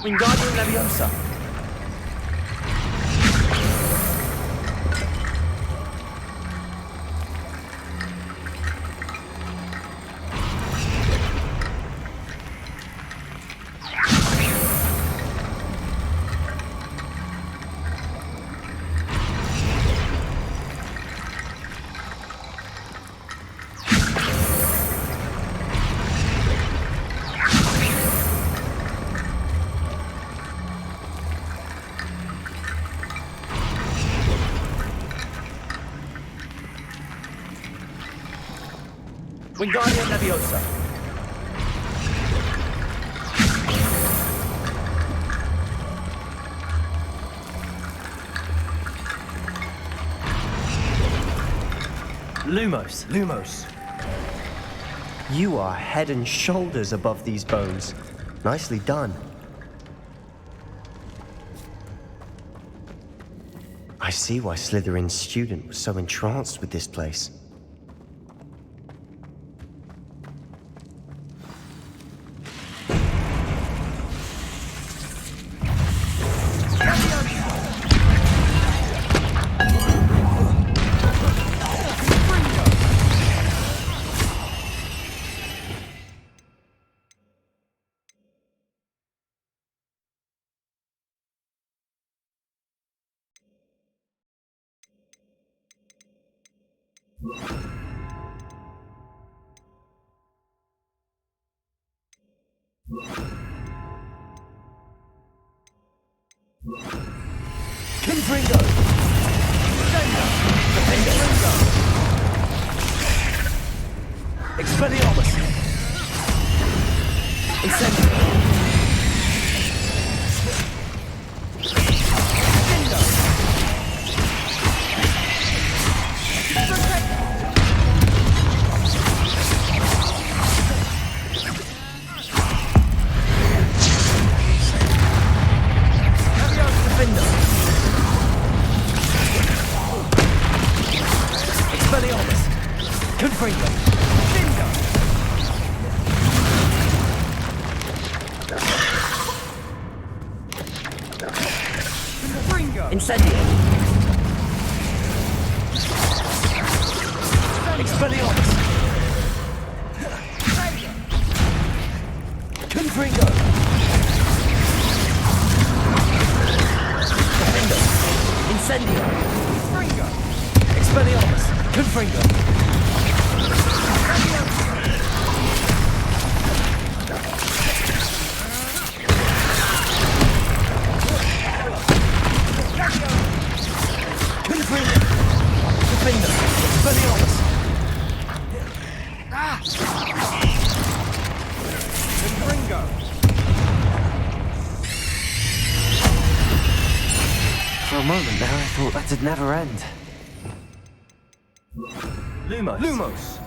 Wingardium Leviosa. Wingardium Leviosa. Lumos. Lumos. You are head and shoulders above these bones. Nicely done. I see why Slytherin's student was so entranced with this place. Confringo. Defender. Expelliarmus. Incendio. Expelliarmus. Confringo. Bingo. Confringo. Incendio. Expelliarmus. Confringo. Defender. Incendio. Confringo. Expelliarmus. Confringo. Confringo. Defender. Expelliarmus. Confringo. For a moment there, I thought that'd never end. Lumos. Lumos.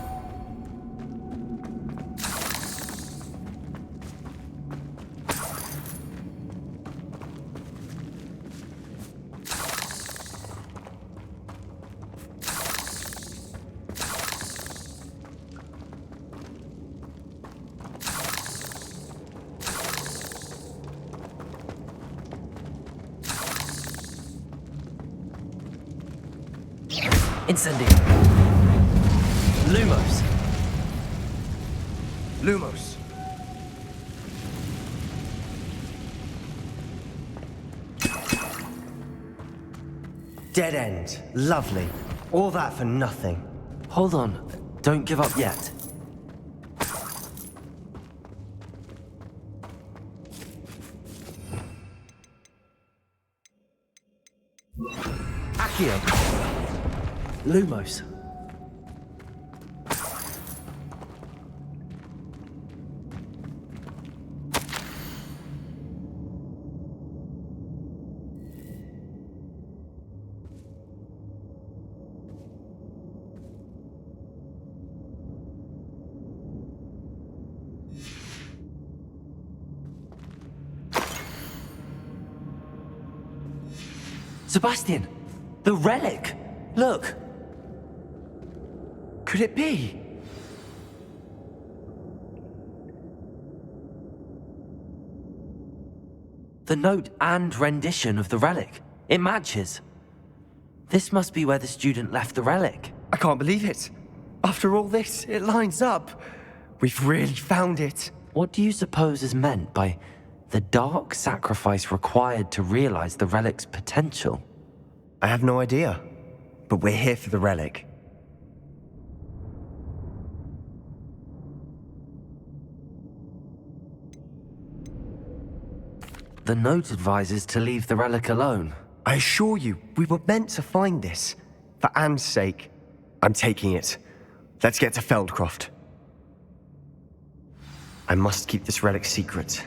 Incendio. Lumos. Lumos. Dead end. Lovely. All that for nothing. Hold on. Don't give up yet. Accio. Lumos. Sebastian! The relic! Look! Could it be? The note and rendition of the relic. It matches. This must be where the student left the relic. I can't believe it. After all this, it lines up. We've really found it. What do you suppose is meant by the dark sacrifice required to realize the relic's potential? I have no idea, but we're here for the relic. The note advises to leave the relic alone. I assure you, we were meant to find this. For Anne's sake, I'm taking it. Let's get to Feldcroft. I must keep this relic secret,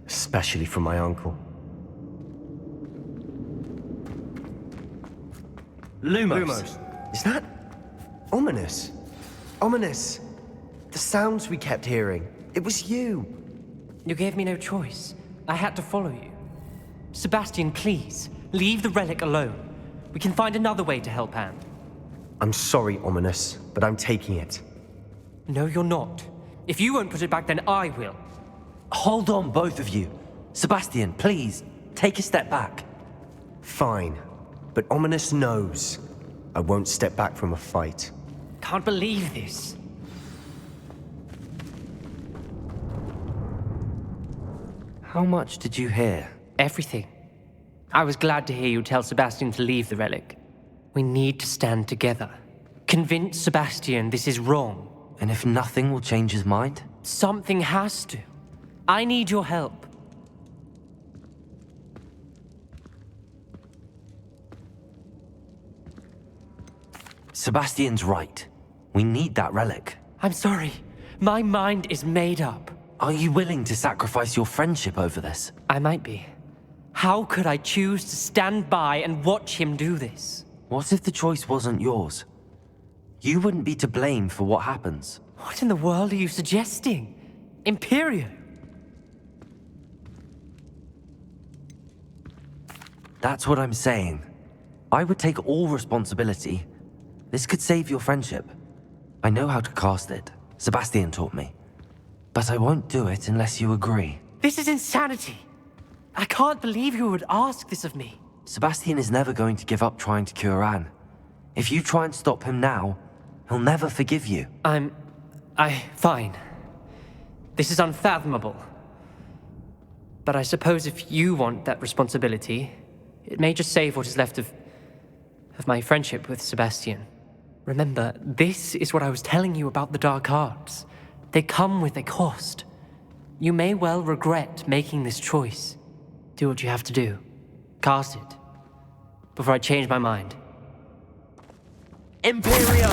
especially from my uncle. Lumos. Is that ominous? Ominous. The sounds we kept hearing. It was you. You gave me no choice. I had to follow you. Sebastian, please, leave the relic alone. We can find another way to help Anne. I'm sorry, Ominous, but I'm taking it. No, you're not. If you won't put it back, then I will. Hold on, both of you. Sebastian, please, take a step back. Fine, but Ominous knows I won't step back from a fight. Can't believe this. How much did you hear? Everything. I was glad to hear you tell Sebastian to leave the relic. We need to stand together. Convince Sebastian this is wrong. And if nothing will change his mind? Something has to. I need your help. Sebastian's right. We need that relic. I'm sorry. My mind is made up. Are you willing to sacrifice your friendship over this? I might be. How could I choose to stand by and watch him do this? What if the choice wasn't yours? You wouldn't be to blame for what happens. What in the world are you suggesting? Imperio? That's what I'm saying. I would take all responsibility. This could save your friendship. I know how to cast it. Sebastian taught me. But I won't do it unless you agree. This is insanity. I can't believe you would ask this of me. Sebastian is never going to give up trying to cure Anne. If you try and stop him now, he'll never forgive you. Fine. This is unfathomable. But I suppose if you want that responsibility, it may just save what is left of my friendship with Sebastian. Remember, this is what I was telling you about the dark arts. They come with a cost. You may well regret making this choice. Do what you have to do. Cast it. Before I change my mind. Imperio!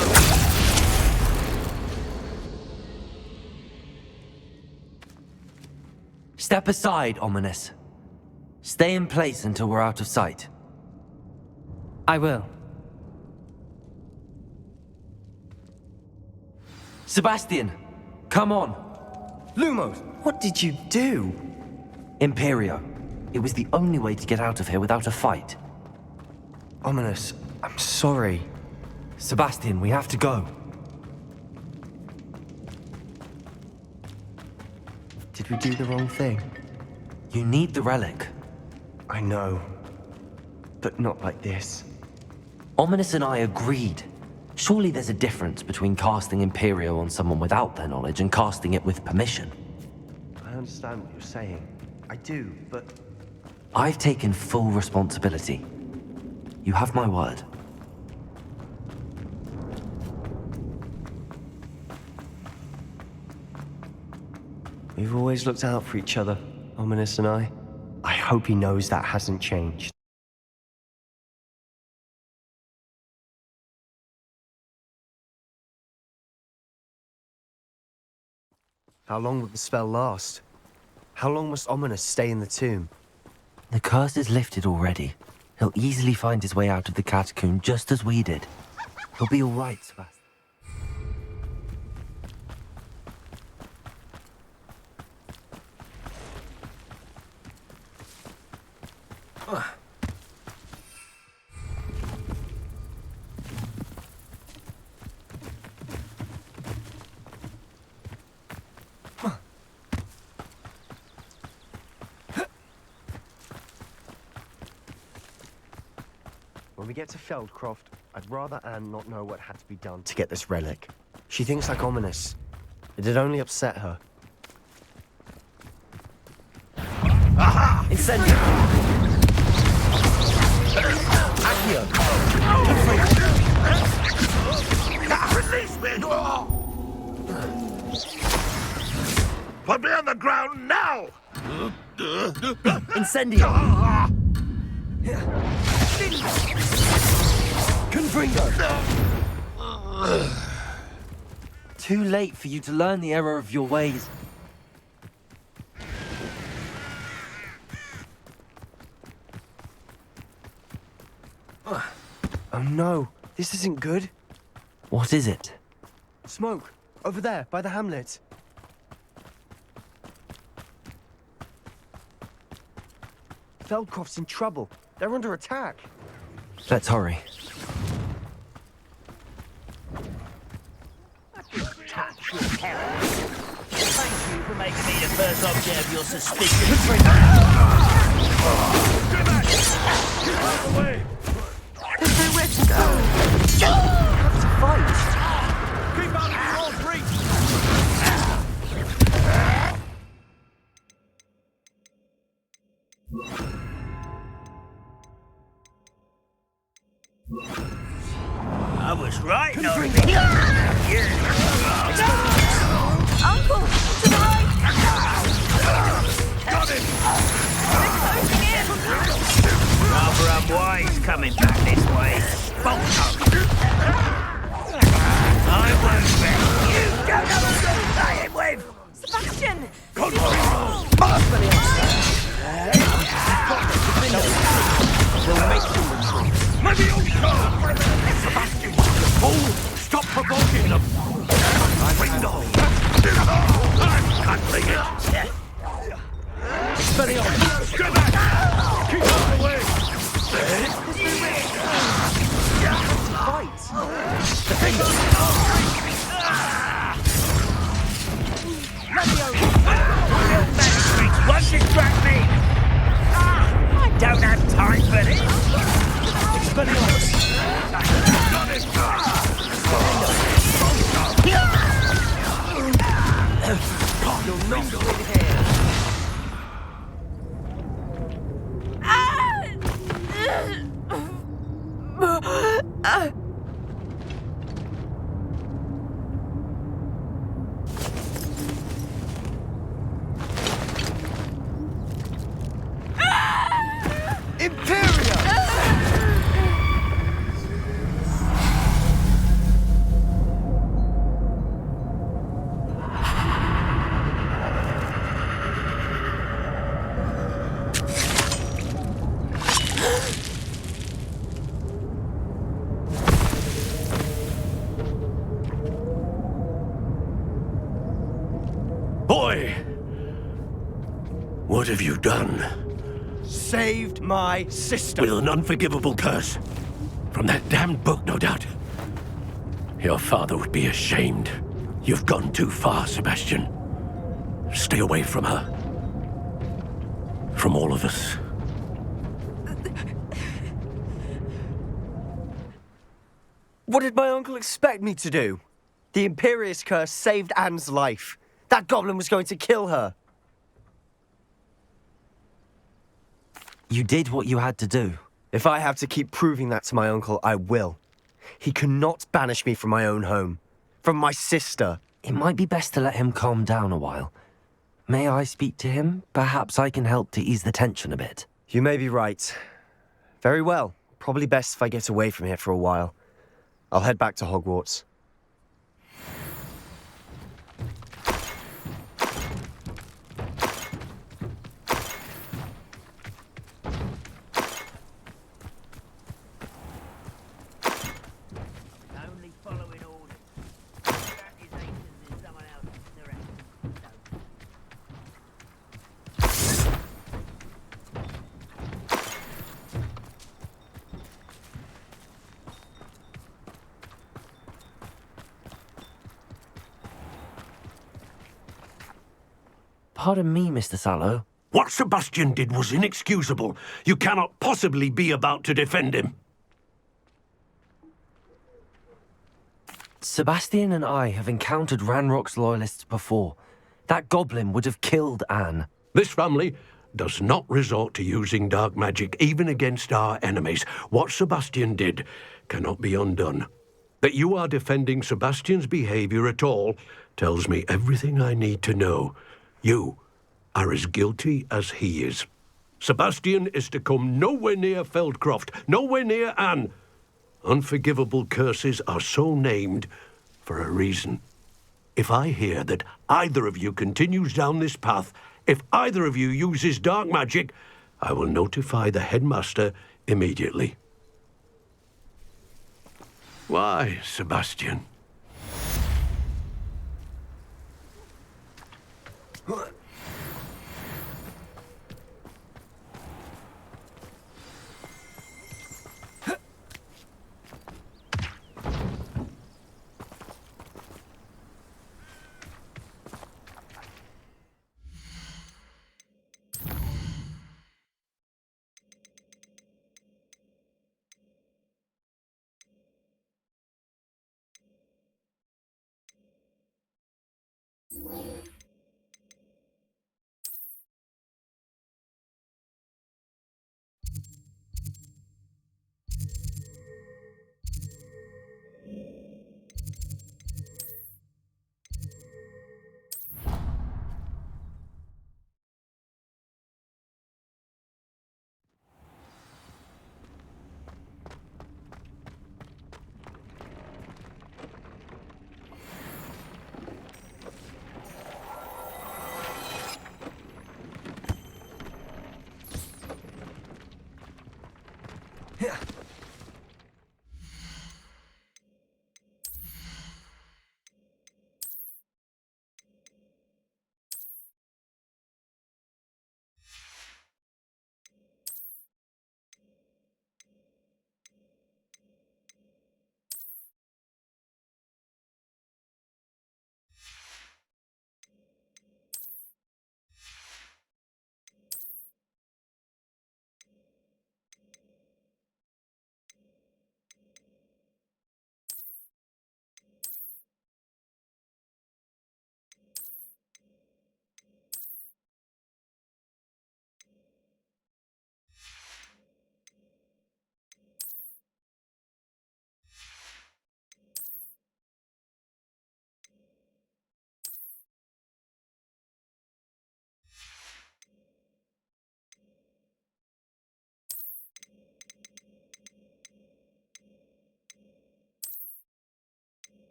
Step aside, Ominous. Stay in place until we're out of sight. I will. Sebastian, come on. Lumos, what did you do? Imperio. It was the only way to get out of here without a fight. Ominous, I'm sorry. Sebastian, we have to go. Did we do the wrong thing? You need the relic. I know. But not like this. Ominous and I agreed. Surely there's a difference between casting Imperio on someone without their knowledge and casting it with permission. I understand what you're saying. I do, but... I've taken full responsibility. You have my word. We've always looked out for each other, Ominous and I. I hope he knows that hasn't changed. How long will the spell last? How long must Ominous stay in the tomb? The curse is lifted already. He'll easily find his way out of the catacomb just as we did. He'll be all right, Sebastian. we get to Feldcroft, I'd rather Anne not know what had to be done to get this relic. She thinks like ominous. It'd only upset her. Aha! Incendio! Accio! Release me! Put me on the ground now! Incendio! Confringo! Too late for you to learn the error of your ways. Oh no, this isn't good. What is it? Smoke, over there, by the hamlet. Feldcroft's in trouble. They're under attack. Let's hurry. Thank you for making me the first object of your suspicion. There's nowhere to go. Have to fight. Keep out of your old reach! I was right, Norby. Uncle, to the right. Got him! They're closing in. Rather unwise coming back this way. I won't bet. You don't know who you're playing with! Sebastian. We'll make them retreat. Leviosa! Sebastian, you fool! Stop provoking them! Ringo! I'm handling it! Expelliarmus! Get back! Keep out of the way! Fight. Magistrates won't distract me! I don't have time for this! Expelliarmus! Got it! You'll not win here! Imperia! Boy! What have you done? Saved my sister. With an unforgivable curse. From that damned book, no doubt. Your father would be ashamed. You've gone too far, Sebastian. Stay away from her. From all of us. What did my uncle expect me to do? The Imperious curse saved Anne's life. That goblin was going to kill her. You did what you had to do. If I have to keep proving that to my uncle, I will. He cannot banish me from my own home. From my sister. It might be best to let him calm down a while. May I speak to him? Perhaps I can help to ease the tension a bit. You may be right. Very well. Probably best if I get away from here for a while. I'll head back to Hogwarts. Only following orders. Accusations in someone else's direction. Pardon me, Mr. Sallow. What Sebastian did was inexcusable. You cannot possibly be about to defend him. Sebastian and I have encountered Ranrock's loyalists before. That goblin would have killed Anne. This family does not resort to using dark magic, even against our enemies. What Sebastian did cannot be undone. That you are defending Sebastian's behavior at all tells me everything I need to know. You are as guilty as he is. Sebastian is to come nowhere near Feldcroft, nowhere near Anne. Unforgivable curses are so named for a reason. If I hear that either of you continues down this path, if either of you uses dark magic, I will notify the headmaster immediately. Why, Sebastian?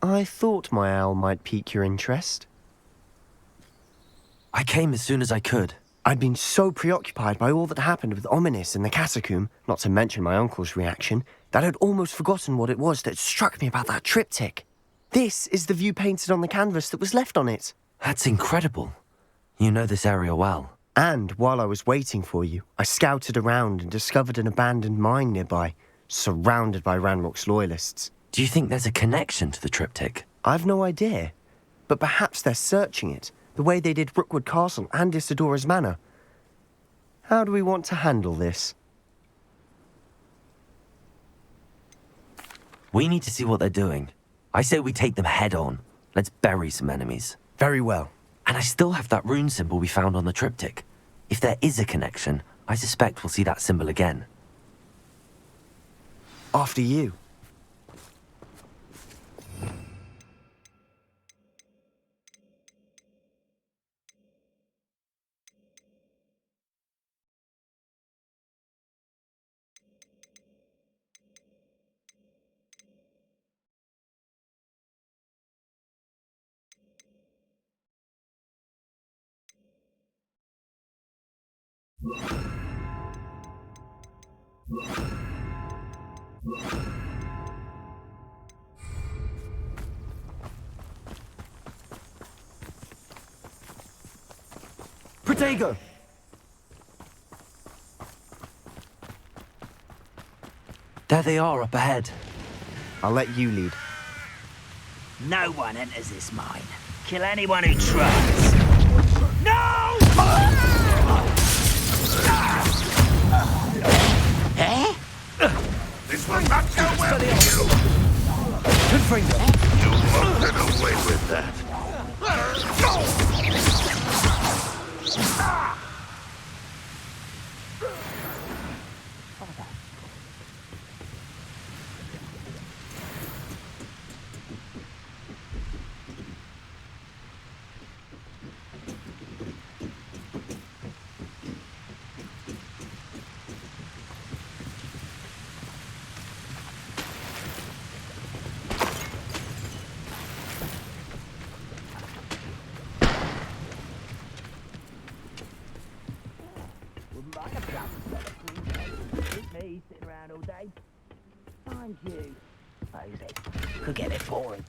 I thought my owl might pique your interest. I came as soon as I could. I'd been so preoccupied by all that happened with Ominis in the catacomb, not to mention my uncle's reaction, that I'd almost forgotten what it was that struck me about that triptych. This is the view painted on the canvas that was left on it. That's incredible. You know this area well. And while I was waiting for you, I scouted around and discovered an abandoned mine nearby, surrounded by Ranrock's loyalists. Do you think there's a connection to the triptych? I've no idea, but perhaps they're searching it, the way they did Rookwood Castle and Isidora's Manor. How do we want to handle this? We need to see what they're doing. I say we take them head on. Let's bury some enemies. Very well. And I still have that rune symbol we found on the triptych. If there is a connection, I suspect we'll see that symbol again. After you. Protego! There they are up ahead. I'll let you lead. No one enters this mine. Kill anyone who tries. No! Eh? This will not go well with you. Good finger. You won't get away with that. Me sitting around all day. Mind you, Jose could get it boring.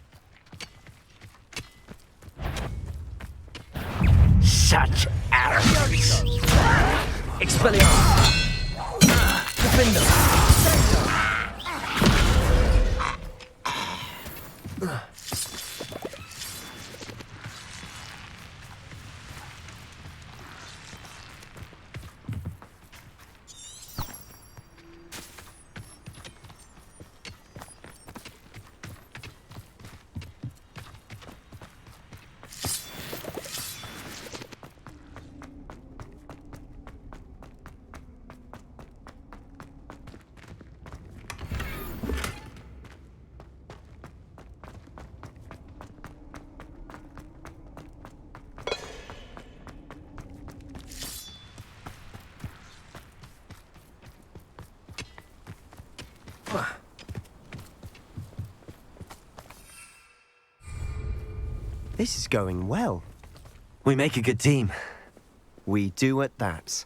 Such arrogance! Expelliarmus! Defender! This is going well. We make a good team. We do at that.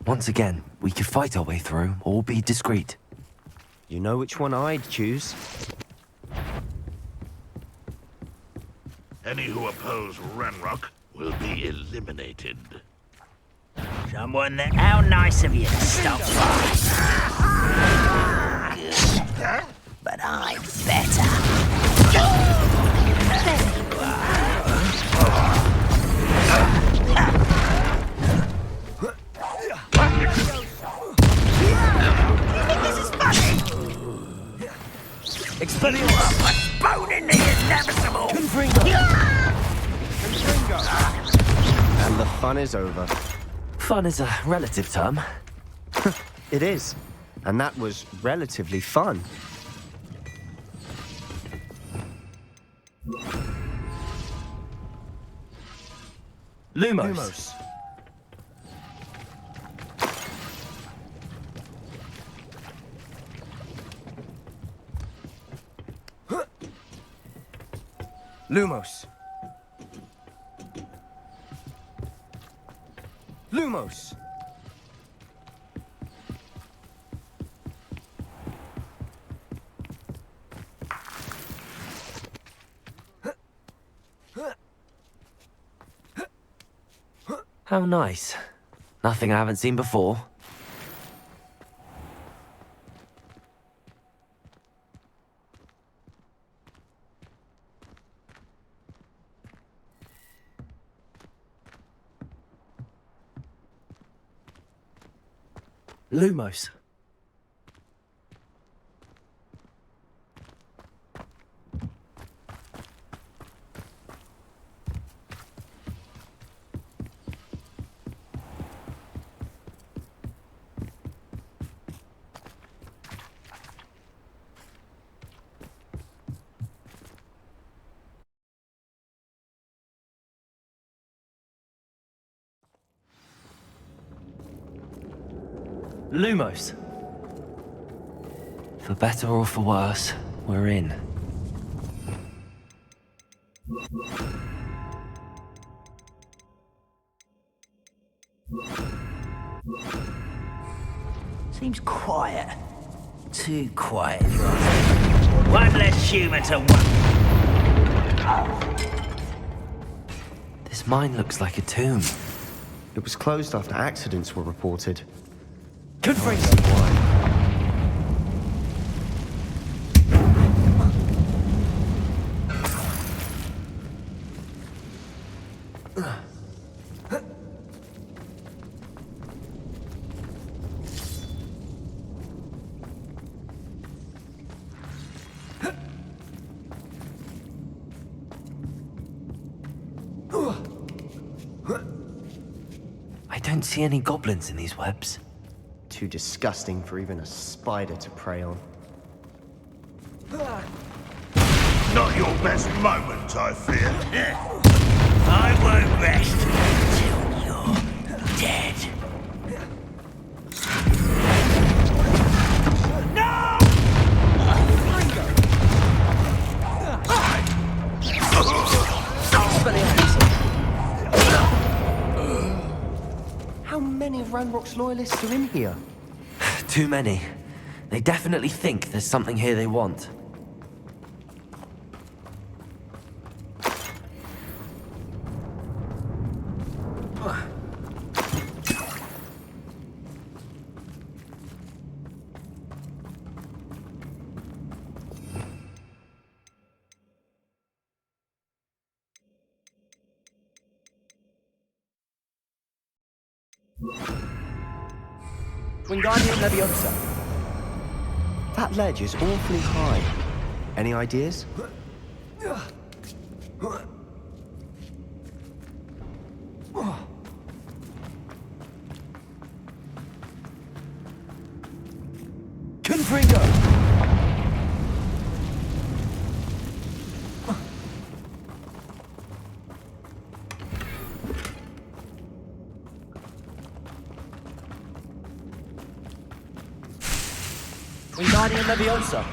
Once again, we could fight our way through or be discreet. You know which one I'd choose. Any who oppose Ranrock will be eliminated. Someone that... How nice of you to stop by. But I'm better. There you This is funny! Expelliarmus! Bone in the inevitable! And the fun is over. Fun is a relative term. It is. And that was relatively fun. Lumos. Lumos. Lumos! How nice. Nothing I haven't seen before. Lumos. Lumos. For better or for worse, we're in. Seems quiet. Too quiet, you are. One less human to one. This mine looks like a tomb. It was closed after accidents were reported. Confringo! I don't see any goblins in these webs. Too disgusting for even a spider to prey on. Not your best moment, I fear. I won't rest until you're dead. No! How many of Ranrock's loyalists are in here? Too many. They definitely think there's something here they want. Wingardium Leviosa. That ledge is awfully high. Any ideas? Confringo! Wingardium Leviosa.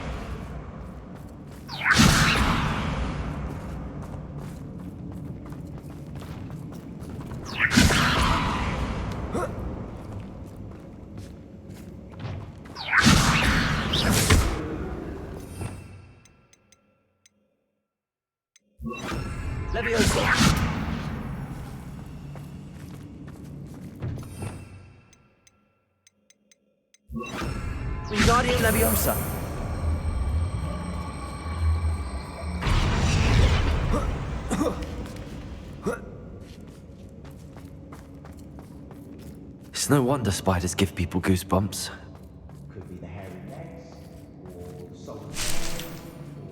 Leviosa. Wingardium Leviosa. It's no wonder spiders give people goosebumps. Could be the hairy legs, or the soft tail,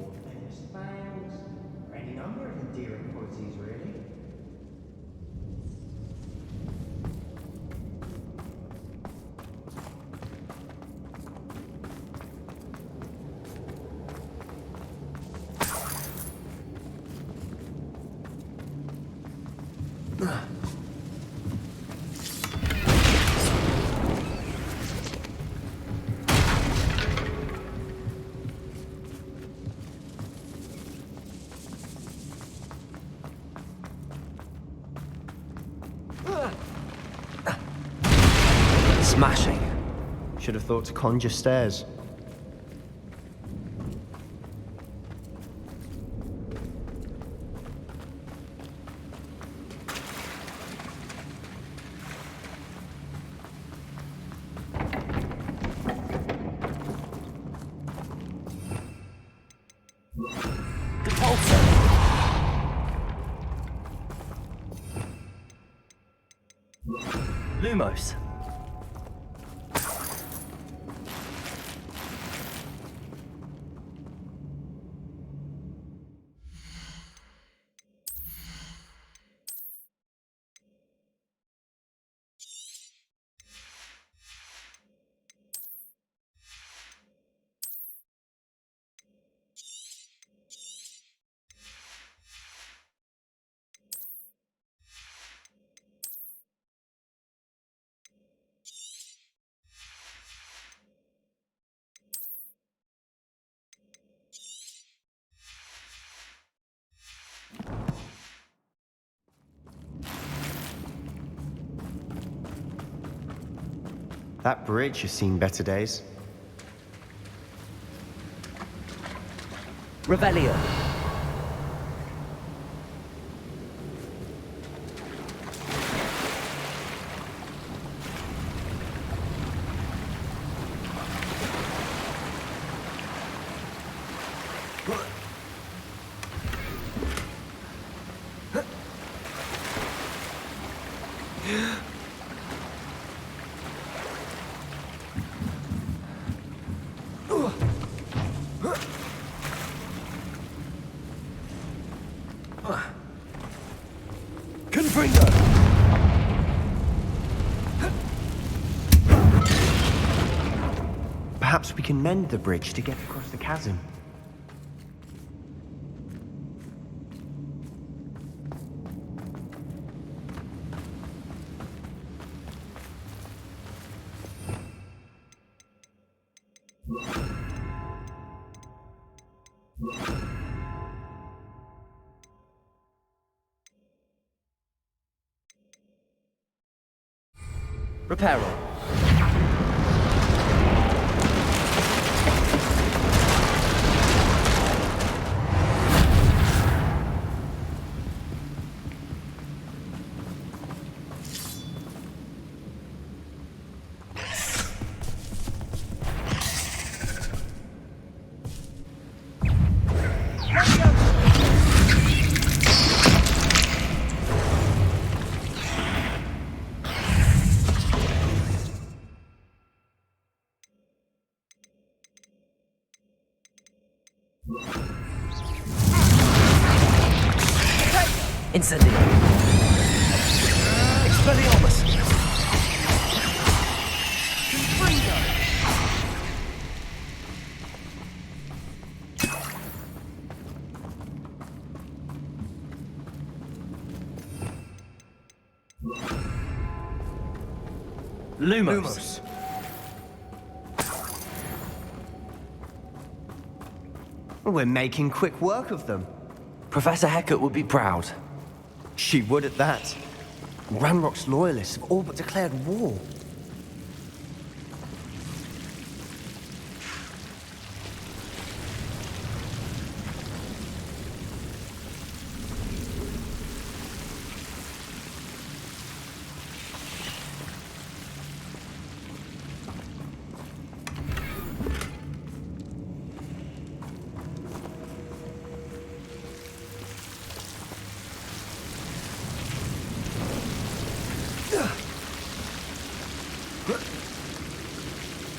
or the venomous fangs, or any number of endearing qualities, really. Smashing. Should have thought to conjure stairs. Lumos. That bridge has seen better days. Revelio. Perhaps we can mend the bridge to get across the chasm. Reparo. Incendio. Expelliarmus. Lumos. We're making quick work of them. Professor Hecat would be proud. She would at that. Ranrock's loyalists have all but declared war.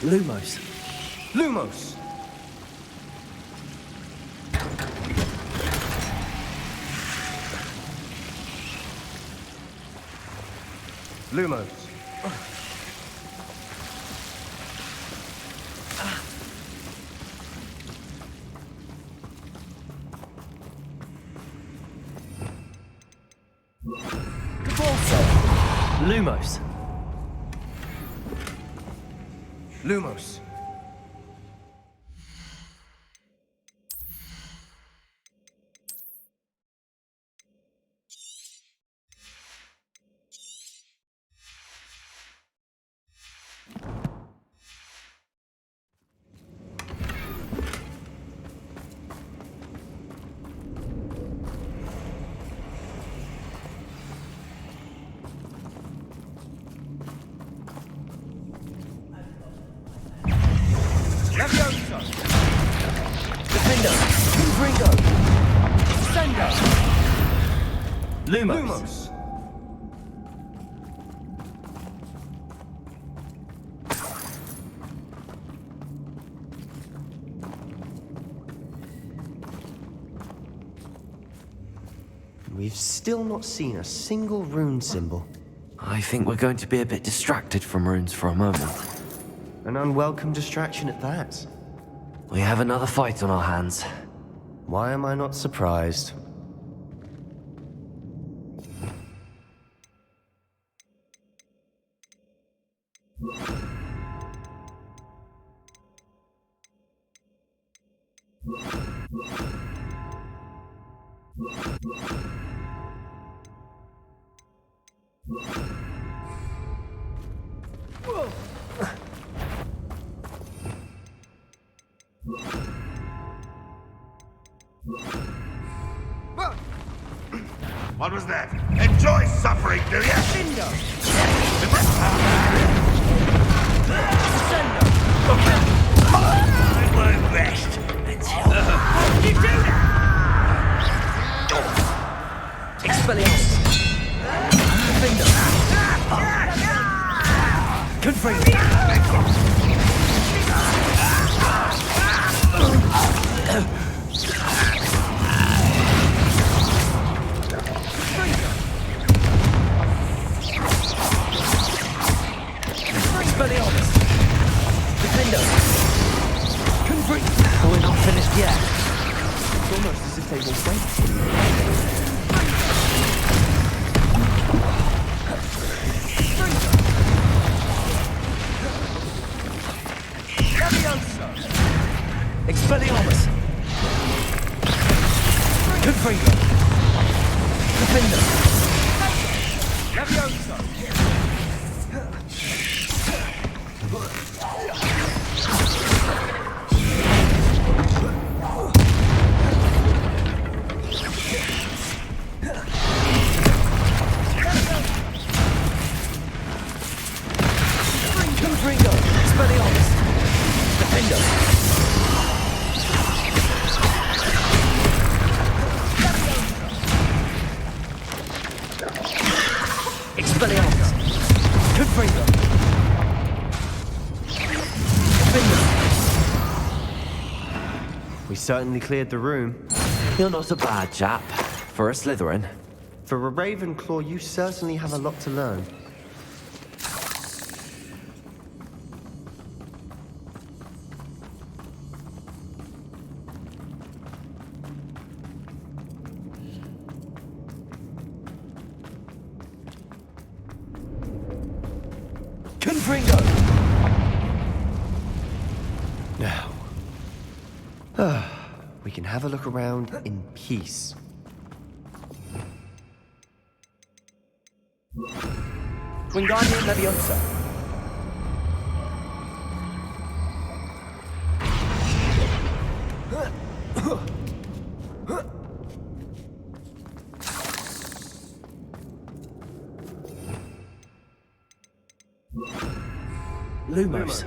Lumos. Lumos! Lumos. Lumos. Lumos. Lumos. We've still not seen a single rune symbol. I think we're going to be a bit distracted from runes for a moment. An unwelcome distraction at that. We have another fight on our hands. Why am I not surprised? What was that? Enjoy suffering, do you? I won't rest until... How did you do that? Expelliarmus! Expelliarmus! Defender! Confront! We're not finished yet. It's almost as if they will wait. Expelliarmus! Confringo! Defender! Confringo! Expelliarmus! Defender! Expelliarmus! Confringo! We certainly cleared the room. You're not a bad chap. For a Slytherin. For a Ravenclaw, you certainly have a lot to learn. Confringo! Now, we can have a look around in peace. Wingardium Leviosa! Lumos.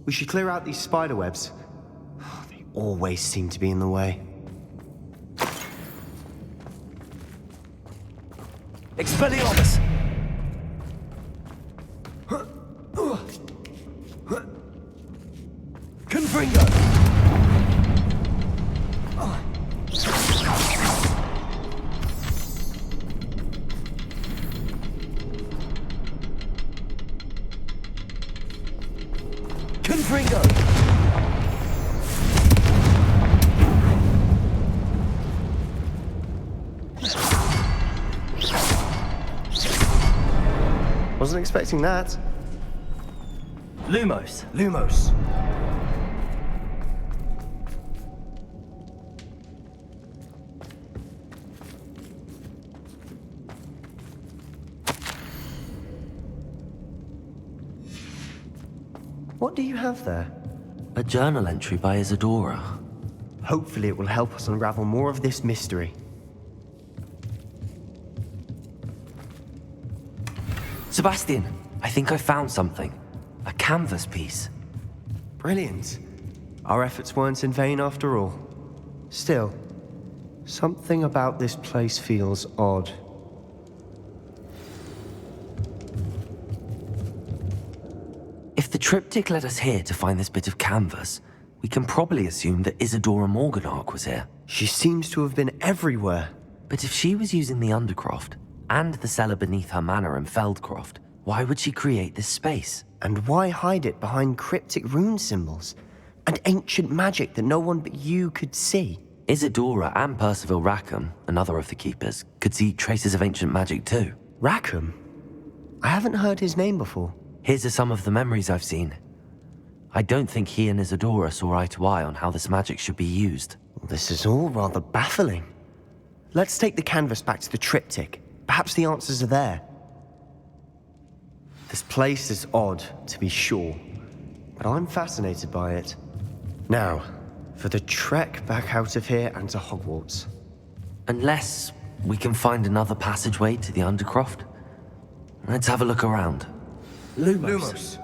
We should clear out these spider webs. They always seem to be in the way. Expelliarmus! Confringo! Confringo! Wasn't expecting that. Lumos. Lumos. What do you have there? A journal entry by Isadora. Hopefully it will help us unravel more of this mystery. Sebastian, I think I found something. A canvas piece. Brilliant. Our efforts weren't in vain after all. Still, something about this place feels odd. If the triptych led us here to find this bit of canvas, we can probably assume that Isadora Morganach was here. She seems to have been everywhere. But if she was using the Undercroft, and the cellar beneath her manor in Feldcroft, why would she create this space? And why hide it behind cryptic rune symbols? And ancient magic that no one but you could see? Isadora and Percival Rackham, another of the keepers, could see traces of ancient magic too. Rackham? I haven't heard his name before. Here's are some of the memories I've seen. I don't think he and Isadora saw eye to eye on how this magic should be used. This is all rather baffling. Let's take the canvas back to the triptych. Perhaps the answers are there. This place is odd, to be sure, but I'm fascinated by it. Now, for the trek back out of here and to Hogwarts. Unless we can find another passageway to the Undercroft. Let's have a look around. Lumos.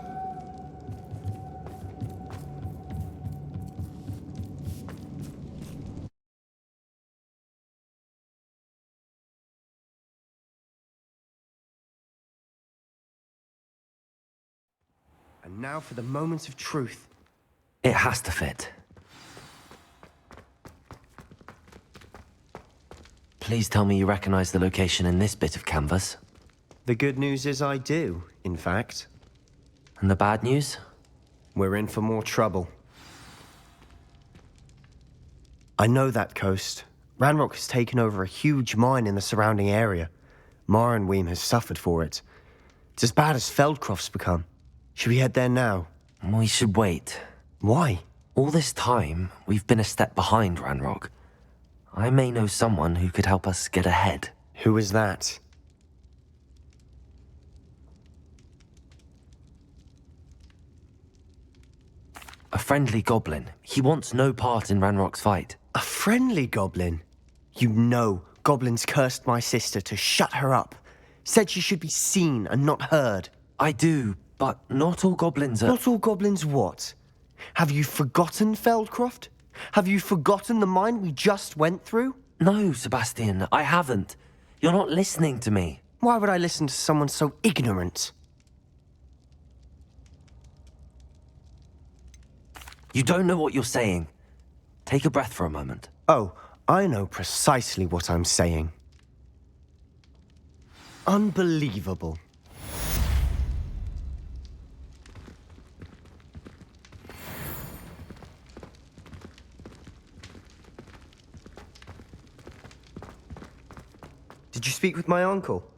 And now for the moment of truth. It has to fit. Please tell me you recognize the location in this bit of canvas. The good news is I do, in fact. And the bad news? We're in for more trouble. I know that coast. Ranrock has taken over a huge mine in the surrounding area. Marrenweem has suffered for it. It's as bad as Feldcroft's become. Should we head there now? We should wait. Why? All this time, we've been a step behind Ranrock. I may know someone who could help us get ahead. Who is that? A friendly goblin. He wants no part in Ranrock's fight. A friendly goblin? You know, goblins cursed my sister to shut her up. Said she should be seen and not heard. I do, but not all goblins are... Not all goblins what? Have you forgotten Feldcroft? Have you forgotten the mine we just went through? No, Sebastian, I haven't. You're not listening to me. Why would I listen to someone so ignorant? You don't know what you're saying. Take a breath for a moment. Oh, I know precisely what I'm saying. Unbelievable. Did you speak with my uncle?